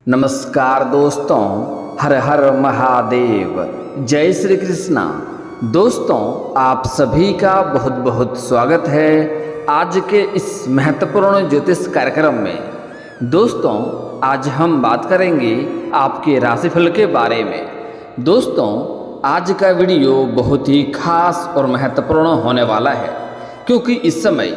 नमस्कार दोस्तों, हर हर महादेव, जय श्री कृष्णा। दोस्तों, आप सभी का बहुत बहुत स्वागत है आज के इस महत्वपूर्ण ज्योतिष कार्यक्रम में। दोस्तों, आज हम बात करेंगे आपके राशिफल के बारे में। दोस्तों, आज का वीडियो बहुत ही खास और महत्वपूर्ण होने वाला है, क्योंकि इस समय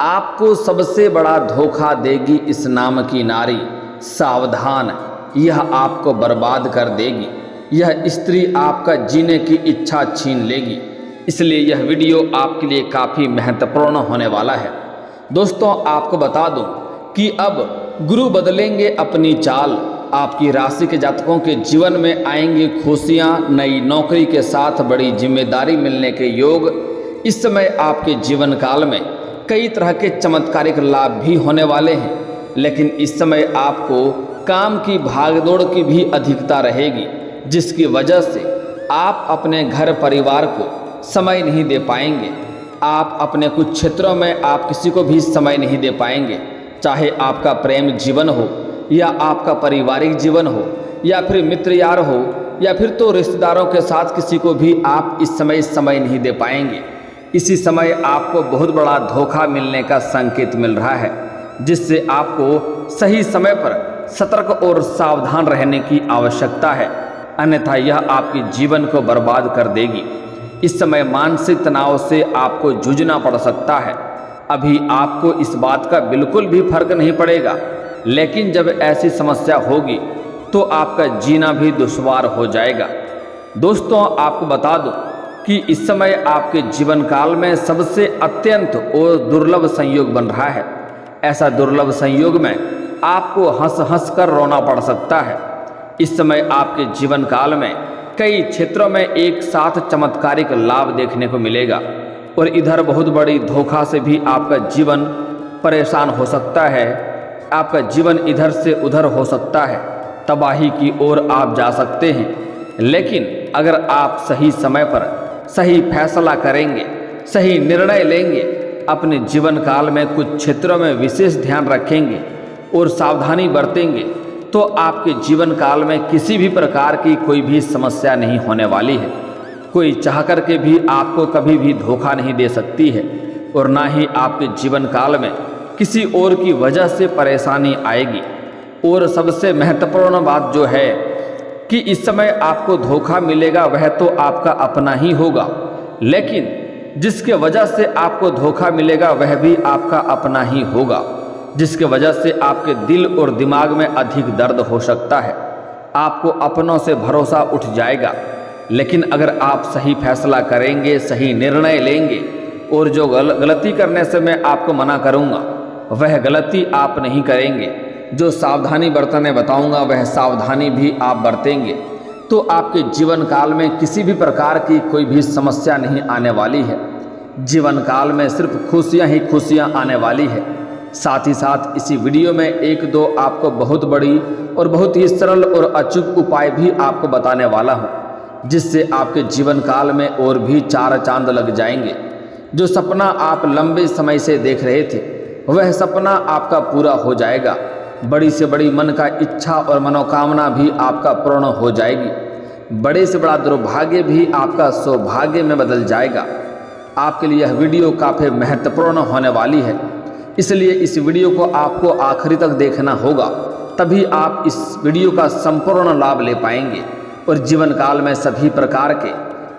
आपको सबसे बड़ा धोखा देगी इस नाम की नारी। सावधान, यह आपको बर्बाद कर देगी। यह स्त्री आपका जीने की इच्छा छीन लेगी। इसलिए यह वीडियो आपके लिए काफ़ी महत्वपूर्ण होने वाला है। दोस्तों, आपको बता दूं कि अब गुरु बदलेंगे अपनी चाल। आपकी राशि के जातकों के जीवन में आएंगी खुशियां, नई नौकरी के साथ बड़ी जिम्मेदारी मिलने के योग। इस समय आपके जीवन काल में कई तरह के चमत्कारिक लाभ भी होने वाले हैं, लेकिन इस समय आपको काम की भागदौड़ की भी अधिकता रहेगी, जिसकी वजह से आप अपने घर परिवार को समय नहीं दे पाएंगे। आप अपने कुछ क्षेत्रों में आप किसी को भी समय नहीं दे पाएंगे, चाहे आपका प्रेम जीवन हो या आपका पारिवारिक जीवन हो या फिर मित्र यार हो या फिर तो रिश्तेदारों के साथ किसी को भी आप इस समय नहीं दे पाएंगे। इसी समय आपको बहुत बड़ा धोखा मिलने का संकेत मिल रहा है, जिससे आपको सही समय पर सतर्क और सावधान रहने की आवश्यकता है, अन्यथा यह आपके जीवन को बर्बाद कर देगी। इस समय मानसिक तनाव से आपको जूझना पड़ सकता है। अभी आपको इस बात का बिल्कुल भी फर्क नहीं पड़ेगा, लेकिन जब ऐसी समस्या होगी तो आपका जीना भी दुश्वार हो जाएगा। दोस्तों, आपको बता दूं कि इस समय आपके जीवन काल में सबसे अत्यंत और दुर्लभ संयोग बन रहा है। ऐसा दुर्लभ संयोग में आपको हंस हंस कर रोना पड़ सकता है। इस समय आपके जीवन काल में कई क्षेत्रों में एक साथ चमत्कारिक लाभ देखने को मिलेगा, और इधर बहुत बड़ी धोखा से भी आपका जीवन परेशान हो सकता है। आपका जीवन इधर से उधर हो सकता है, तबाही की ओर आप जा सकते हैं। लेकिन अगर आप सही समय पर सही फैसला करेंगे, सही निर्णय लेंगे, अपने जीवन काल में कुछ क्षेत्रों में विशेष ध्यान रखेंगे और सावधानी बरतेंगे, तो आपके जीवन काल में किसी भी प्रकार की कोई भी समस्या नहीं होने वाली है। कोई चाह कर के भी आपको कभी भी धोखा नहीं दे सकती है, और ना ही आपके जीवन काल में किसी और की वजह से परेशानी आएगी। और सबसे महत्वपूर्ण बात जो है कि इस समय आपको धोखा मिलेगा वह तो आपका अपना ही होगा, लेकिन जिसके वजह से आपको धोखा मिलेगा वह भी आपका अपना ही होगा, जिसके वजह से आपके दिल और दिमाग में अधिक दर्द हो सकता है। आपको अपनों से भरोसा उठ जाएगा। लेकिन अगर आप सही फैसला करेंगे, सही निर्णय लेंगे, और जो गलती करने से मैं आपको मना करूंगा वह गलती आप नहीं करेंगे, जो सावधानी बरतने बताऊंगा वह सावधानी भी आप बरतेंगे, तो आपके जीवन काल में किसी भी प्रकार की कोई भी समस्या नहीं आने वाली है। जीवन काल में सिर्फ खुशियां ही खुशियां आने वाली है। साथ ही साथ इसी वीडियो में एक दो आपको बहुत बड़ी और बहुत ही सरल और अचूक उपाय भी आपको बताने वाला हूं, जिससे आपके जीवन काल में और भी चार चांद लग जाएंगे। जो सपना आप लंबे समय से देख रहे थे वह सपना आपका पूरा हो जाएगा। बड़ी से बड़ी मन का इच्छा और मनोकामना भी आपका पूर्ण हो जाएगी। बड़े से बड़ा दुर्भाग्य भी आपका सौभाग्य में बदल जाएगा। आपके लिए यह वीडियो काफ़ी महत्वपूर्ण होने वाली है, इसलिए इस वीडियो को आपको आखिरी तक देखना होगा, तभी आप इस वीडियो का संपूर्ण लाभ ले पाएंगे और जीवन काल में सभी प्रकार के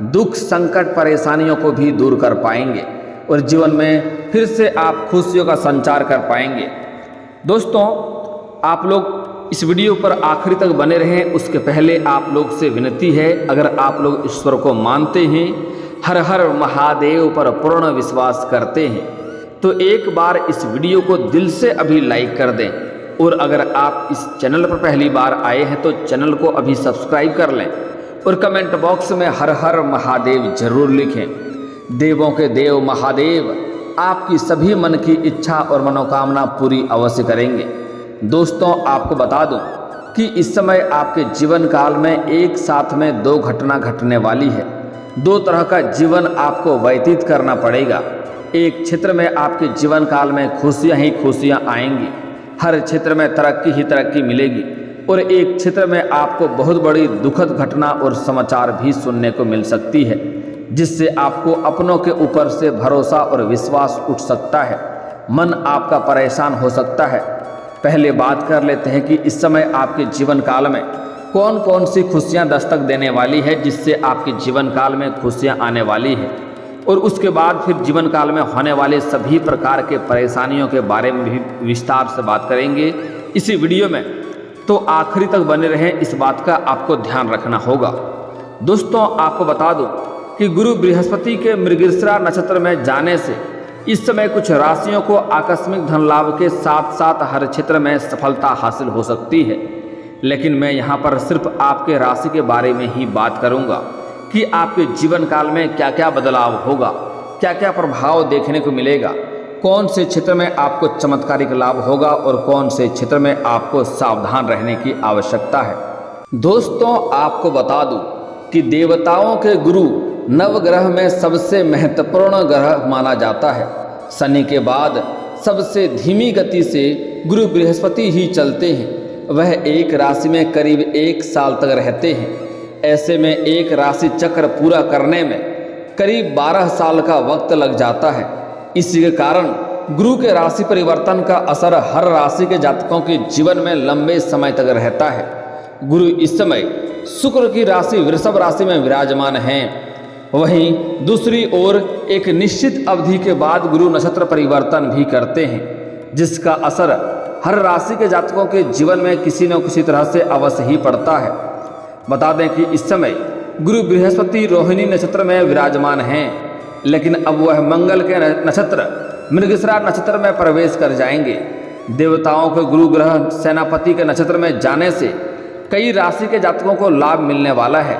दुख, संकट, परेशानियों को भी दूर कर पाएंगे और जीवन में फिर से आप खुशियों का संचार कर पाएंगे। दोस्तों, आप लोग इस वीडियो पर आखिरी तक बने रहें। उसके पहले आप लोग से विनती है, अगर आप लोग ईश्वर को मानते हैं, हर हर महादेव पर पूर्ण विश्वास करते हैं, तो एक बार इस वीडियो को दिल से अभी लाइक कर दें। और अगर आप इस चैनल पर पहली बार आए हैं तो चैनल को अभी सब्सक्राइब कर लें और कमेंट बॉक्स में हर हर महादेव जरूर लिखें। देवों के देव महादेव आपकी सभी मन की इच्छा और मनोकामना पूरी अवश्य करेंगे। दोस्तों, आपको बता दूं कि इस समय आपके जीवन काल में एक साथ में दो घटना घटने वाली है। दो तरह का जीवन आपको व्यतीत करना पड़ेगा। एक क्षेत्र में आपके जीवन काल में खुशियां ही खुशियां आएंगी, हर क्षेत्र में तरक्की ही तरक्की मिलेगी, और एक क्षेत्र में आपको बहुत बड़ी दुखद घटना और समाचार भी सुनने को मिल सकती है, जिससे आपको अपनों के ऊपर से भरोसा और विश्वास उठ सकता है। मन आपका परेशान हो सकता है। पहले बात कर लेते हैं कि इस समय आपके जीवन काल में कौन कौन सी खुशियां दस्तक देने वाली है, जिससे आपके जीवन काल में खुशियां आने वाली है। और उसके बाद फिर जीवन काल में होने वाले सभी प्रकार के परेशानियों के बारे में भी विस्तार से बात करेंगे इसी वीडियो में। तो आखिरी तक बने रहें, इस बात का आपको ध्यान रखना होगा। दोस्तों, आपको बता दूं कि गुरु बृहस्पति के मृगशिरा नक्षत्र में जाने से इस समय कुछ राशियों को आकस्मिक धन लाभ के साथ साथ हर क्षेत्र में सफलता हासिल हो सकती है। लेकिन मैं यहाँ पर सिर्फ आपके राशि के बारे में ही बात करूँगा कि आपके जीवन काल में क्या क्या बदलाव होगा, क्या क्या प्रभाव देखने को मिलेगा, कौन से क्षेत्र में आपको चमत्कारिक लाभ होगा और कौन से क्षेत्र में आपको सावधान रहने की आवश्यकता है। दोस्तों, आपको बता दूं कि देवताओं के गुरु नवग्रह में सबसे महत्वपूर्ण ग्रह माना जाता है। शनि के बाद सबसे धीमी गति से गुरु बृहस्पति ही चलते हैं। वह एक राशि में करीब 1 साल तक रहते हैं। ऐसे में एक राशि चक्र पूरा करने में करीब 12 साल का वक्त लग जाता है। इसी के कारण गुरु के राशि परिवर्तन का असर हर राशि के जातकों के जीवन में लंबे समय तक रहता है। गुरु इस समय शुक्र की राशि वृषभ राशि में विराजमान हैं। वहीं दूसरी ओर एक निश्चित अवधि के बाद गुरु नक्षत्र परिवर्तन भी करते हैं, जिसका असर हर राशि के जातकों के जीवन में किसी न किसी तरह से अवश्य ही पड़ता है। बता दें कि इस समय गुरु बृहस्पति रोहिणी नक्षत्र में विराजमान हैं, लेकिन अब वह मंगल के नक्षत्र मृगशिरा नक्षत्र में प्रवेश कर जाएंगे। देवताओं के गुरु ग्रह सेनापति के नक्षत्र में जाने से कई राशि के जातकों को लाभ मिलने वाला है।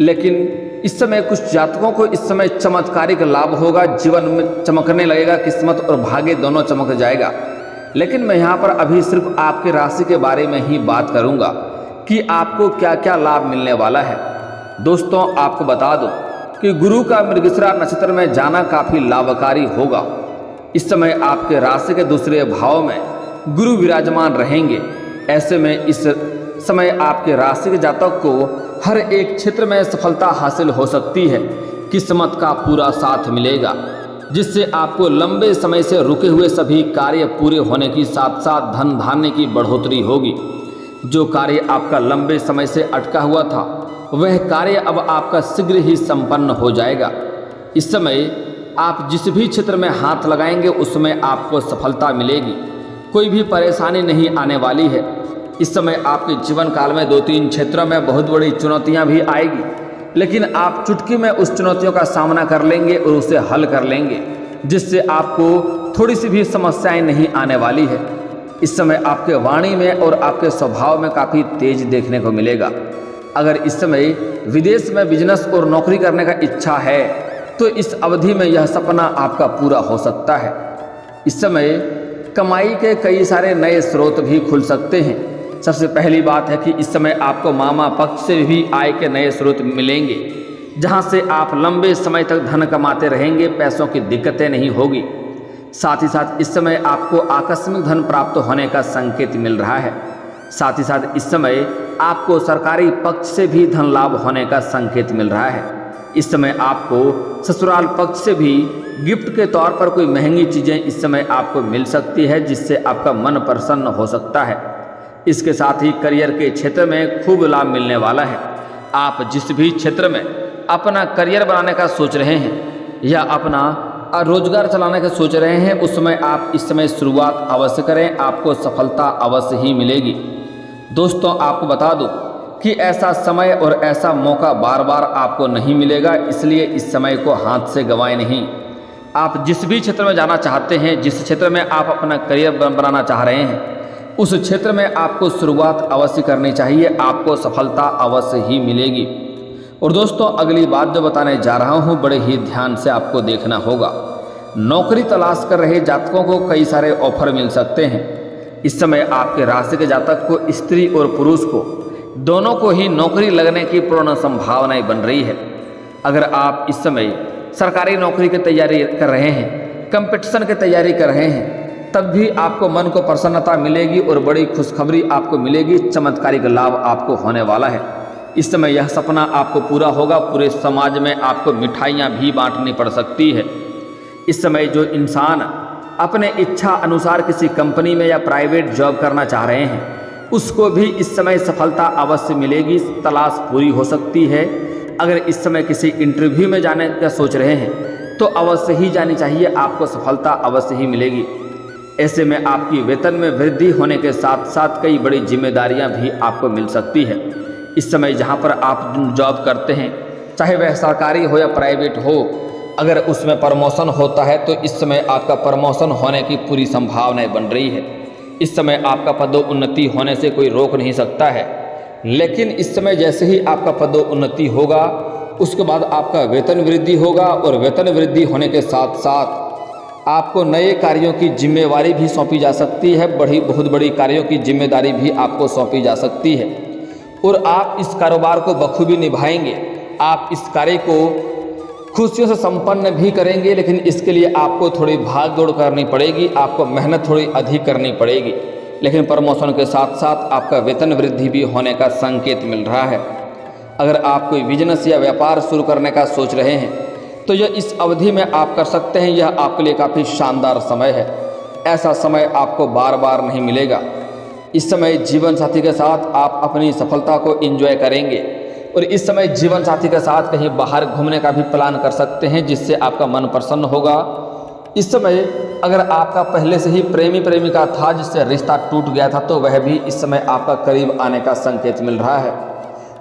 लेकिन इस समय कुछ जातकों को इस समय चमत्कारिक लाभ होगा, जीवन में चमकने लगेगा, किस्मत और भाग्य दोनों चमक जाएगा। लेकिन मैं यहाँ पर अभी सिर्फ आपके राशि के बारे में ही बात करूँगा कि आपको क्या क्या लाभ मिलने वाला है। दोस्तों, आपको बता दूं कि गुरु का मृगशिरा नक्षत्र में जाना काफ़ी लाभकारी होगा। इस समय आपके राशि के दूसरे भाव में गुरु विराजमान रहेंगे। ऐसे में इस समय आपके राशि के जातक को हर एक क्षेत्र में सफलता हासिल हो सकती है। किस्मत का पूरा साथ मिलेगा, जिससे आपको लंबे समय से रुके हुए सभी कार्य पूरे होने की साथ साथ धन धान्य की बढ़ोतरी होगी। जो कार्य आपका लंबे समय से अटका हुआ था, वह कार्य अब आपका शीघ्र ही संपन्न हो जाएगा। इस समय आप जिस भी क्षेत्र में हाथ लगाएंगे उसमें आपको सफलता मिलेगी। कोई भी परेशानी नहीं आने वाली है। इस समय आपके जीवन काल में 2-3 क्षेत्रों में बहुत बड़ी चुनौतियां भी आएगी, लेकिन आप चुटकी में उस चुनौतियों का सामना कर लेंगे और उसे हल कर लेंगे, जिससे आपको थोड़ी सी भी समस्याएं नहीं आने वाली है। इस समय आपके वाणी में और आपके स्वभाव में काफ़ी तेज देखने को मिलेगा। अगर इस समय विदेश में बिजनेस और नौकरी करने का इच्छा है तो इस अवधि में यह सपना आपका पूरा हो सकता है। इस समय कमाई के कई सारे नए स्रोत भी खुल सकते हैं। सबसे पहली बात है कि इस समय आपको मामा पक्ष से भी आय के नए स्रोत मिलेंगे, जहां से आप लंबे समय तक धन कमाते रहेंगे, पैसों की दिक्कतें नहीं होगी। साथ ही साथ इस समय आपको आकस्मिक धन प्राप्त होने का संकेत मिल रहा है। साथ ही साथ इस समय आपको सरकारी पक्ष से भी धन लाभ होने का संकेत मिल रहा है। इस समय आपको ससुराल पक्ष से भी गिफ्ट के तौर पर कोई महंगी चीज़ें इस समय आपको मिल सकती है, जिससे आपका मन प्रसन्न हो सकता है। इसके साथ ही करियर के क्षेत्र में खूब लाभ मिलने वाला है। आप जिस भी क्षेत्र में अपना करियर बनाने का सोच रहे हैं या अपना रोजगार चलाने का सोच रहे हैं, उसमें आप इस समय शुरुआत अवश्य करें, आपको सफलता अवश्य ही मिलेगी। दोस्तों, आपको बता दूं कि ऐसा समय और ऐसा मौका बार बार आपको नहीं मिलेगा, इसलिए इस समय को हाथ से गंवाएं नहीं। आप जिस भी क्षेत्र में जाना चाहते हैं, जिस क्षेत्र में आप अपना करियर बनाना चाह रहे हैं, उस क्षेत्र में आपको शुरुआत अवश्य करनी चाहिए, आपको सफलता अवश्य ही मिलेगी। और दोस्तों, अगली बात जो बताने जा रहा हूँ, बड़े ही ध्यान से आपको देखना होगा। नौकरी तलाश कर रहे जातकों को कई सारे ऑफर मिल सकते हैं। इस समय आपके राशि के जातक को स्त्री और पुरुष को दोनों को ही नौकरी लगने की पूर्ण संभावनाएं बन रही है। अगर आप इस समय सरकारी नौकरी की तैयारी कर रहे हैं, कंपटीशन की तैयारी कर रहे हैं, तब भी आपको मन को प्रसन्नता मिलेगी और बड़ी खुशखबरी आपको मिलेगी, चमत्कारिक लाभ आपको होने वाला है। इस समय यह सपना आपको पूरा होगा, पूरे समाज में आपको मिठाइयाँ भी बांटनी पड़ सकती है। इस समय जो इंसान अपने इच्छा अनुसार किसी कंपनी में या प्राइवेट जॉब करना चाह रहे हैं, उसको भी इस समय सफलता अवश्य मिलेगी, तलाश पूरी हो सकती है। अगर इस समय किसी इंटरव्यू में जाने का सोच रहे हैं तो अवश्य ही जानी चाहिए, आपको सफलता अवश्य ही मिलेगी। ऐसे में आपकी वेतन में वृद्धि होने के साथ साथ कई बड़ी जिम्मेदारियां भी आपको मिल सकती है। इस समय जहां पर आप जॉब करते हैं, चाहे वह सरकारी हो या प्राइवेट हो, अगर उसमें प्रमोशन होता है तो इस समय आपका प्रमोशन होने की पूरी संभावनाएं बन रही है। इस समय आपका पदोन्नति होने से कोई रोक नहीं सकता है। लेकिन इस समय जैसे ही आपका पदोन्नति होगा, उसके बाद आपका वेतन वृद्धि होगा और वेतन वृद्धि होने के साथ साथ आपको नए कार्यों की जिम्मेवारी भी सौंपी जा सकती है। बहुत बड़ी कार्यों की जिम्मेदारी भी आपको सौंपी जा सकती है और आप इस कारोबार को बखूबी निभाएंगे। आप इस कार्य को खुशियों से संपन्न भी करेंगे, लेकिन इसके लिए आपको थोड़ी भाग दौड़ करनी पड़ेगी, आपको मेहनत थोड़ी अधिक करनी पड़ेगी। लेकिन प्रमोशन के साथ साथ आपका वेतन वृद्धि भी होने का संकेत मिल रहा है। अगर आप कोई बिजनेस या व्यापार शुरू करने का सोच रहे हैं तो यह इस अवधि में आप कर सकते हैं। यह आपके लिए काफ़ी शानदार समय है। ऐसा समय आपको बार बार नहीं मिलेगा। इस समय जीवन साथी के साथ आप अपनी सफलता को एंजॉय करेंगे और इस समय जीवन साथी के साथ कहीं बाहर घूमने का भी प्लान कर सकते हैं, जिससे आपका मन प्रसन्न होगा। इस समय अगर आपका पहले से ही प्रेमी प्रेमिका था जिससे रिश्ता टूट गया था, तो वह भी इस समय आपका करीब आने का संकेत मिल रहा है।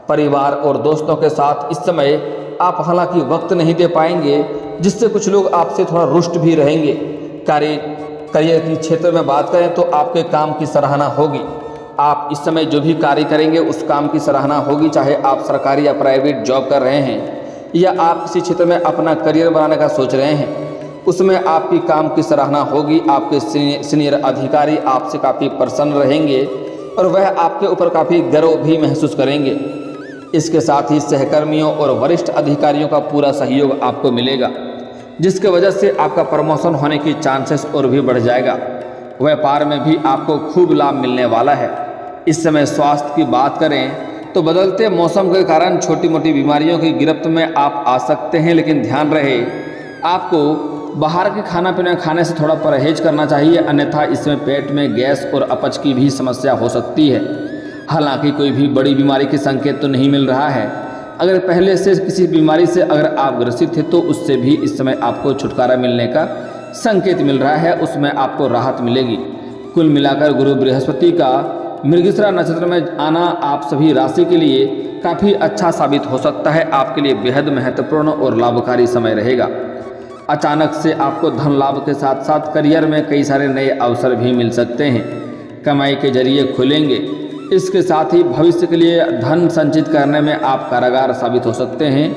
परिवार और दोस्तों के साथ इस समय आप हालांकि वक्त नहीं दे पाएंगे, जिससे कुछ लोग आपसे थोड़ा रुष्ट भी रहेंगे। करियर की क्षेत्र में बात करें तो आपके काम की सराहना होगी। आप इस समय जो भी कार्य करेंगे उस काम की सराहना होगी, चाहे आप सरकारी या प्राइवेट जॉब कर रहे हैं या आप किसी क्षेत्र में अपना करियर बनाने का सोच रहे हैं, उसमें आपकी काम की सराहना होगी। आपके सीनियर अधिकारी आपसे काफ़ी प्रसन्न रहेंगे और वह आपके ऊपर काफ़ी गर्व भी महसूस करेंगे। इसके साथ ही सहकर्मियों और वरिष्ठ अधिकारियों का पूरा सहयोग आपको मिलेगा, जिसके वजह से आपका प्रमोशन होने की चांसेस और भी बढ़ जाएगा। व्यापार में भी आपको खूब लाभ मिलने वाला है। इस समय स्वास्थ्य की बात करें तो बदलते मौसम के कारण छोटी मोटी बीमारियों की गिरफ्त में आप आ सकते हैं, लेकिन ध्यान रहे आपको बाहर के खाना पीना खाने से थोड़ा परहेज करना चाहिए, अन्यथा इसमें पेट में गैस और अपच की भी समस्या हो सकती है। हालांकि कोई भी बड़ी बीमारी के संकेत तो नहीं मिल रहा है। अगर पहले से किसी बीमारी से अगर आप ग्रसित थे तो उससे भी इस समय आपको छुटकारा मिलने का संकेत मिल रहा है, उसमें आपको राहत मिलेगी। कुल मिलाकर गुरु बृहस्पति का मृगशिरा नक्षत्र में आना आप सभी राशि के लिए काफ़ी अच्छा साबित हो सकता है। आपके लिए बेहद महत्वपूर्ण और लाभकारी समय रहेगा। अचानक से आपको धन लाभ के साथ साथ करियर में कई सारे नए अवसर भी मिल सकते हैं, कमाई के जरिए खुलेंगे। इसके साथ ही भविष्य के लिए धन संचित करने में आप कारागार साबित हो सकते हैं।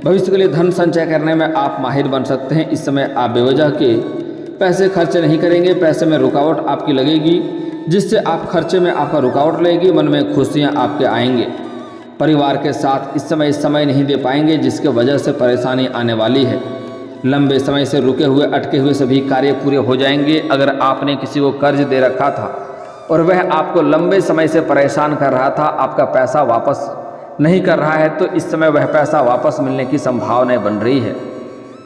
भविष्य के लिए धन संचय करने में आप माहिर बन सकते हैं। इस समय आप बेवजह के पैसे खर्च नहीं करेंगे, पैसे में रुकावट आपकी लगेगी, जिससे आप खर्चे में आपका रुकावट लगेगी, मन में खुशियाँ आपके आएंगे। परिवार के साथ इस समय नहीं दे पाएंगे, जिसके वजह से परेशानी आने वाली है। लंबे समय से रुके हुए अटके हुए सभी कार्य पूरे हो जाएंगे। अगर आपने किसी को कर्ज दे रखा था और वह आपको लंबे समय से परेशान कर रहा था, आपका पैसा वापस नहीं कर रहा है, तो इस समय वह पैसा वापस मिलने की संभावनाएं बन रही है।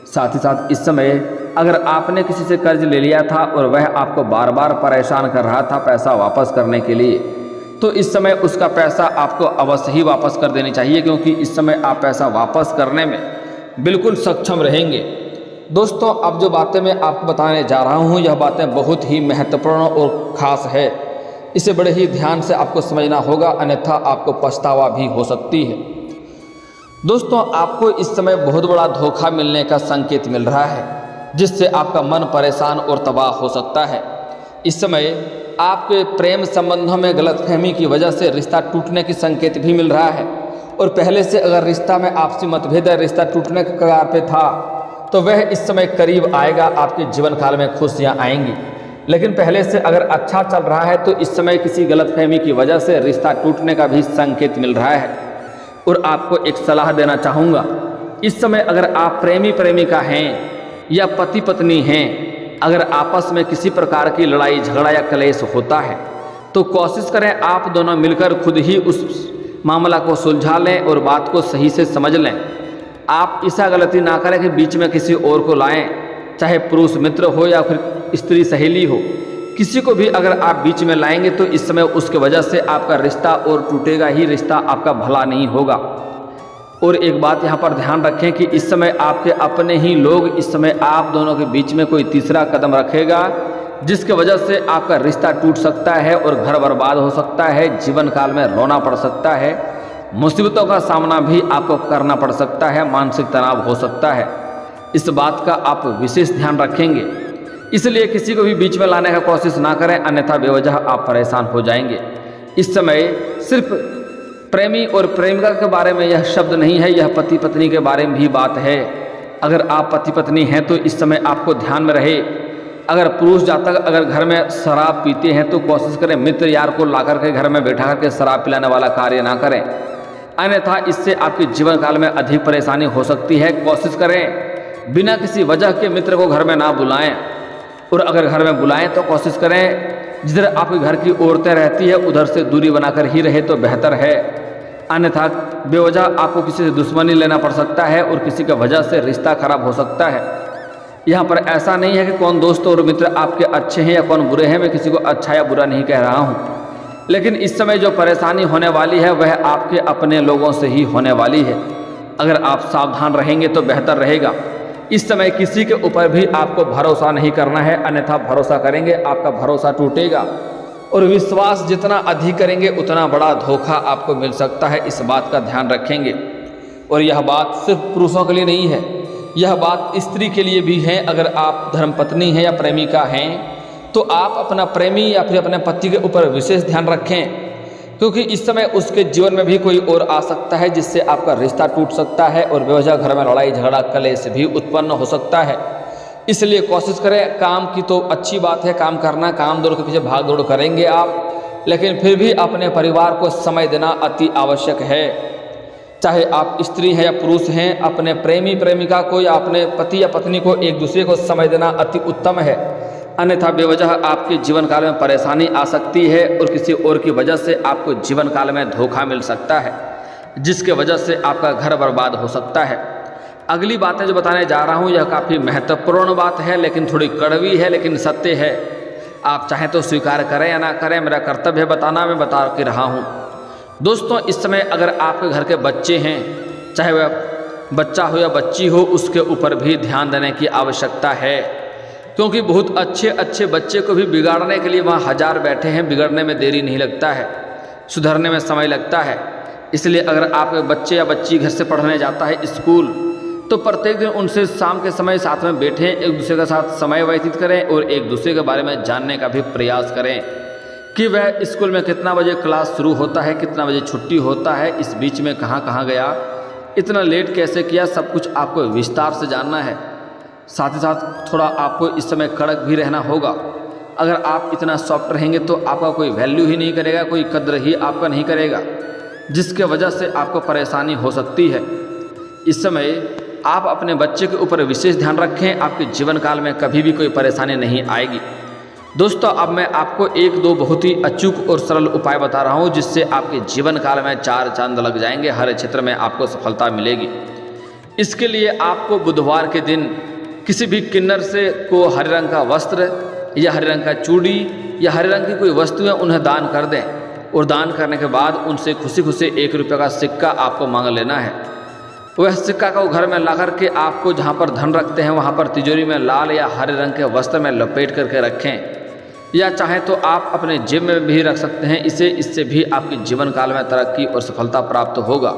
साथ ही साथ इस समय अगर आपने किसी से कर्ज ले लिया था और वह आपको बार बार परेशान कर रहा था पैसा वापस करने के लिए, तो इस समय उसका पैसा आपको अवश्य ही वापस कर देनी चाहिए, क्योंकि इस समय आप पैसा वापस करने में बिल्कुल सक्षम रहेंगे। दोस्तों, अब जो बातें मैं आपको बताने जा रहा हूँ, यह बातें बहुत ही महत्वपूर्ण और ख़ास है। इसे बड़े ही ध्यान से आपको समझना होगा, अन्यथा आपको पछतावा भी हो सकती है। दोस्तों, आपको इस समय बहुत बड़ा धोखा मिलने का संकेत मिल रहा है, जिससे आपका मन परेशान और तबाह हो सकता है। इस समय आपके प्रेम संबंधों में गलतफहमी की वजह से रिश्ता टूटने की संकेत भी मिल रहा है, और पहले से अगर रिश्ता में आपसी मतभेद है, रिश्ता टूटने के कगार पे था, तो वह इस समय करीब आएगा। आपके जीवन काल में खुशियाँ आएंगी। लेकिन पहले से अगर अच्छा चल रहा है तो इस समय किसी गलतफहमी की वजह से रिश्ता टूटने का भी संकेत मिल रहा है। और आपको एक सलाह देना चाहूँगा, इस समय अगर आप प्रेमी प्रेमिका हैं या पति पत्नी हैं, अगर आपस में किसी प्रकार की लड़ाई झगड़ा या क्लेश होता है तो कोशिश करें आप दोनों मिलकर खुद ही उस मामला को सुलझा लें और बात को सही से समझ लें। आप ऐसा गलती ना करें कि बीच में किसी और को लाएं, चाहे पुरुष मित्र हो या फिर स्त्री सहेली हो। किसी को भी अगर आप बीच में लाएंगे तो इस समय उसके वजह से आपका रिश्ता और टूटेगा ही, रिश्ता आपका भला नहीं होगा। और एक बात यहाँ पर ध्यान रखें कि इस समय आपके अपने ही लोग इस समय आप दोनों के बीच में कोई तीसरा कदम रखेगा, जिसके वजह से आपका रिश्ता टूट सकता है और घर बर्बाद हो सकता है, जीवन काल में रोना पड़ सकता है, मुसीबतों का सामना भी आपको करना पड़ सकता है, मानसिक तनाव हो सकता है। इस बात का आप विशेष ध्यान रखेंगे, इसलिए किसी को भी बीच में लाने का कोशिश ना करें, अन्यथा बेवजह आप परेशान हो जाएंगे। इस समय सिर्फ प्रेमी और प्रेमिका के बारे में यह शब्द नहीं है, यह पति पत्नी के बारे में भी बात है। अगर आप पति पत्नी हैं तो इस समय आपको ध्यान में रहे, अगर पुरुष जातक अगर घर में शराब पीते हैं तो कोशिश करें मित्र यार को ला करके घर में बैठा करके शराब पिलाने वाला कार्य ना करें, अन्यथा इससे आपके जीवन काल में अधिक परेशानी हो सकती है। कोशिश करें बिना किसी वजह के मित्र को घर में ना बुलाएं, और अगर घर में बुलाएं तो कोशिश करें जिधर आपके घर की औरतें रहती है उधर से दूरी बनाकर ही रहे तो बेहतर है, अन्यथा बेवजह आपको किसी से दुश्मनी लेना पड़ सकता है और किसी की वजह से रिश्ता खराब हो सकता है। यहाँ पर ऐसा नहीं है कि कौन दोस्त और मित्र आपके अच्छे हैं या कौन बुरे हैं, मैं किसी को अच्छा या बुरा नहीं कह रहा हूँ, लेकिन इस समय जो परेशानी होने वाली है वह आपके अपने लोगों से ही होने वाली है। अगर आप सावधान रहेंगे तो बेहतर रहेगा। इस समय किसी के ऊपर भी आपको भरोसा नहीं करना है, अन्यथा भरोसा करेंगे आपका भरोसा टूटेगा, और विश्वास जितना अधिक करेंगे उतना बड़ा धोखा आपको मिल सकता है। इस बात का ध्यान रखेंगे। और यह बात सिर्फ पुरुषों के लिए नहीं है, यह बात स्त्री के लिए भी है। अगर आप धर्मपत्नी हैं या प्रेमिका हैं तो आप अपना प्रेमी या फिर अपने पति के ऊपर विशेष ध्यान रखें, क्योंकि इस समय उसके जीवन में भी कोई और आ सकता है जिससे आपका रिश्ता टूट सकता है और बेवजह घर में लड़ाई झगड़ा कलेश भी उत्पन्न हो सकता है। इसलिए कोशिश करें, काम की तो अच्छी बात है काम करना, काम दौड़ के पीछे भाग दौड़ करेंगे आप, लेकिन फिर भी अपने परिवार को समय देना अति आवश्यक है। चाहे आप स्त्री हैं या पुरुष हैं, अपने प्रेमी प्रेमिका को या अपने पति या पत्नी को एक दूसरे को समय देना अति उत्तम है, अन्यथा बेवजह आपके जीवन काल में परेशानी आ सकती है और किसी और की वजह से आपको जीवन काल में धोखा मिल सकता है, जिसके वजह से आपका घर बर्बाद हो सकता है। अगली बातें जो बताने जा रहा हूँ यह काफ़ी महत्वपूर्ण बात है, लेकिन थोड़ी कड़वी है, लेकिन सत्य है। आप चाहें तो स्वीकार करें या ना करें, मेरा कर्तव्य है बताना, मैं बता के रहा हूँ। दोस्तों, इस समय अगर आपके घर के बच्चे हैं, चाहे वह बच्चा हो या बच्ची हो, उसके ऊपर भी ध्यान देने की आवश्यकता है, क्योंकि बहुत अच्छे अच्छे बच्चे को भी बिगाड़ने के लिए वहाँ हजार बैठे हैं। बिगड़ने में देरी नहीं लगता है, सुधरने में समय लगता है। इसलिए अगर आपके बच्चे या बच्ची घर से पढ़ने जाता है स्कूल, तो प्रत्येक दिन उनसे शाम के समय साथ में बैठें, एक दूसरे के साथ समय व्यतीत करें और एक दूसरे के बारे में जानने का भी प्रयास करें कि वह स्कूल में कितना बजे क्लास शुरू होता है, कितना बजे छुट्टी होता है, इस बीच में कहाँ कहाँ गया, इतना लेट कैसे किया, सब कुछ आपको विस्तार से जानना है। साथ ही साथ थोड़ा आपको इस समय कड़क भी रहना होगा। अगर आप इतना सॉफ्ट रहेंगे तो आपका कोई वैल्यू ही नहीं करेगा, कोई कद्र ही आपका नहीं करेगा, जिसके वजह से आपको परेशानी हो सकती है। इस समय आप अपने बच्चे के ऊपर विशेष ध्यान रखें, आपके जीवन काल में कभी भी कोई परेशानी नहीं आएगी। दोस्तों, अब मैं आपको एक दो बहुत ही अचूक और सरल उपाय बता रहा हूँ, जिससे आपके जीवन काल में 4 चांद लग जाएंगे, हर क्षेत्र में आपको सफलता मिलेगी। इसके लिए आपको बुधवार के दिन किसी भी किन्नर से को हरे रंग का वस्त्र या हरे रंग का चूड़ी या हरे रंग की कोई वस्तुएं उन्हें दान कर दें, और दान करने के बाद उनसे खुशी खुशी 1 रुपये का सिक्का आपको मांग लेना है। वह सिक्का को घर में ला करके आपको जहाँ पर धन रखते हैं वहाँ पर तिजोरी में लाल या हरे रंग के वस्त्र में लपेट करके रखें, या चाहे तो आप अपने जेब में भी रख सकते हैं। इससे भी आपके जीवन काल में तरक्की और सफलता प्राप्त होगा।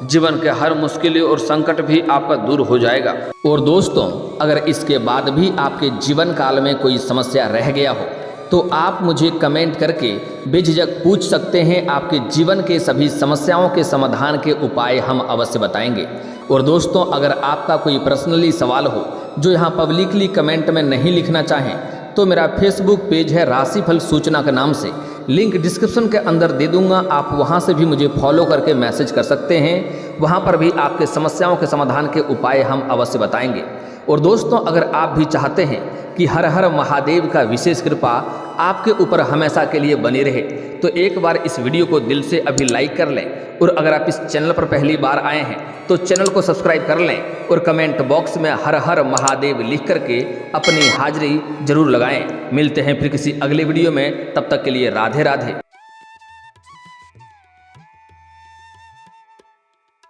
जीवन के हर मुश्किल और संकट भी आपका दूर हो जाएगा। और दोस्तों, अगर इसके बाद भी आपके जीवन काल में कोई समस्या रह गया हो तो आप मुझे कमेंट करके बेझिझक पूछ सकते हैं। आपके जीवन के सभी समस्याओं के समाधान के उपाय हम अवश्य बताएंगे। और दोस्तों, अगर आपका कोई पर्सनली सवाल हो जो यहाँ पब्लिकली कमेंट में नहीं लिखना चाहें तो मेरा फेसबुक पेज है राशिफल सूचना के नाम से, लिंक डिस्क्रिप्शन के अंदर दे दूंगा, आप वहां से भी मुझे फॉलो करके मैसेज कर सकते हैं वहाँ पर भी आपके समस्याओं के समाधान के उपाय हम अवश्य बताएंगे। और दोस्तों, अगर आप भी चाहते हैं कि हर हर महादेव का विशेष कृपा आपके ऊपर हमेशा के लिए बनी रहे, तो एक बार इस वीडियो को दिल से अभी लाइक कर लें। और अगर आप इस चैनल पर पहली बार आए हैं तो चैनल को सब्सक्राइब कर लें और कमेंट बॉक्स में हर हर महादेव लिख करके अपनी हाजिरी जरूर लगाएं। मिलते हैं फिर किसी अगले वीडियो में, तब तक के लिए राधे राधे।